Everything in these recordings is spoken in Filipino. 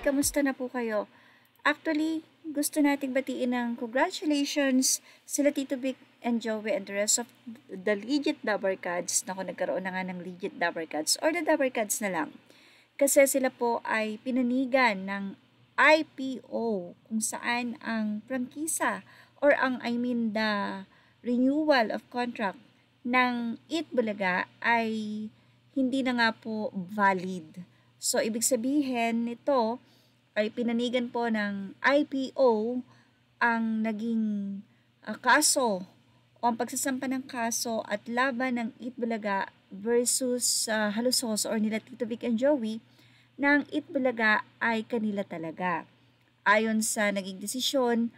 kamusta na po kayo? Actually, gusto nating batiin ng congratulations sila Tito Vic and Joey and the rest of the Legit Dabber Cats. Naku, nagkaroon na nga ng Legit Dabber Cats or the Dabber Cats na lang. Kasi sila po ay pinanigan ng IPO kung saan ang prangkisa or the renewal of contract ng Eat Bulaga ay hindi na nga po valid. So, ibig sabihin nito ay pinanigan po ng IPO ang naging kaso o ang pagsasampa ng kaso at laban ng Eat Bulaga versus Halusos or nila Tito Vic and Joey ng Eat Bulaga ay kanila talaga. Ayon sa naging desisyon,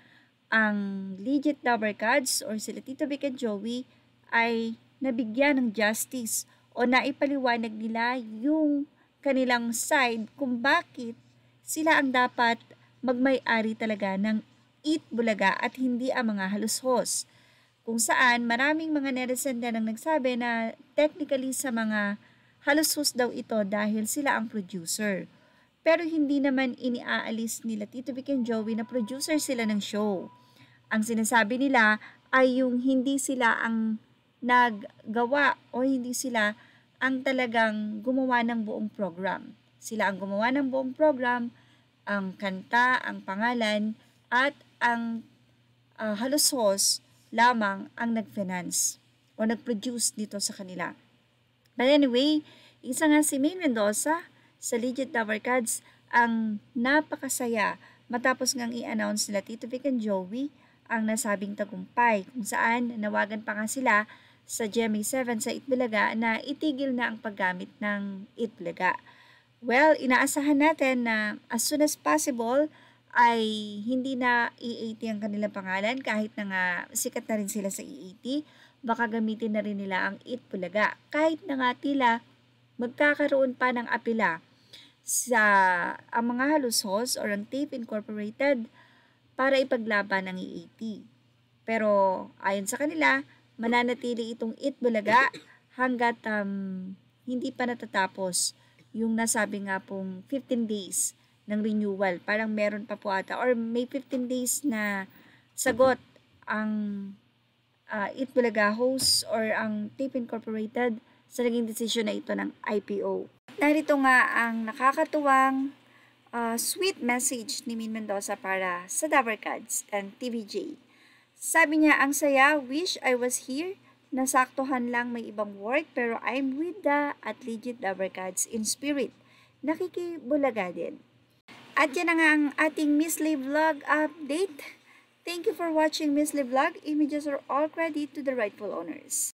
ang Legit Dabber Cats or sila Tito Vic and Joey ay nabigyan ng justice o naipaliwanag nila yung kanilang side kung bakit sila ang dapat magmay-ari talaga ng Eat Bulaga at hindi ang mga halushos. Kung saan maraming mga netizen din ang nagsabi na technically sa mga halushos daw ito dahil sila ang producer. Pero hindi naman iniaalis nila Tito Vic and Joey na producer sila ng show. Ang sinasabi nila ay yung hindi sila ang naggawa o hindi sila ang talagang gumawa ng buong program. Sila ang gumawa ng buong program, ang kanta, ang pangalan, at ang halushos lamang ang nag-finance o nag-produce dito sa kanila. But anyway, isa nga si Maine Mendoza sa Legit Dabber Cats ang napakasaya matapos ngang i-announce nila Tito Vic and Joey ang nasabing tagumpay kung saan nawagan pa nga sila sa GMA7 sa Eat Bulaga na itigil na ang paggamit ng Eat Bulaga. Well, inaasahan natin na as soon as possible ay hindi na E80 ang kanilang pangalan kahit na nga sikat na rin sila sa E80. Baka gamitin na rin nila ang Eat Bulaga kahit na nga tila magkakaroon pa ng apela sa ang mga halushos or ang Tape Incorporated para ipaglaban ng E80. Pero ayon sa kanila, mananatili itong Eat Bulaga hanggat hindi pa natatapos yung nasabi nga pong 15 days ng renewal. Parang meron pa po ata or may 15 days na sagot ang Eat Bulaga host or ang Tape Incorporated sa naging desisyon na ito ng IPO. Narito nga ang nakakatuwang sweet message ni Min Mendoza para sa Dabber Cats and TVJ. Sabi niya, ang saya, wish I was here. Nasaktuhan lang may ibang work pero I'm with the at Legit Dabber Cats in spirit. Nakikibulaga din. At yan na nga ang ating Miss Lee Vlog update. Thank you for watching Miss Lee Vlog. Images are all credit to the rightful owners.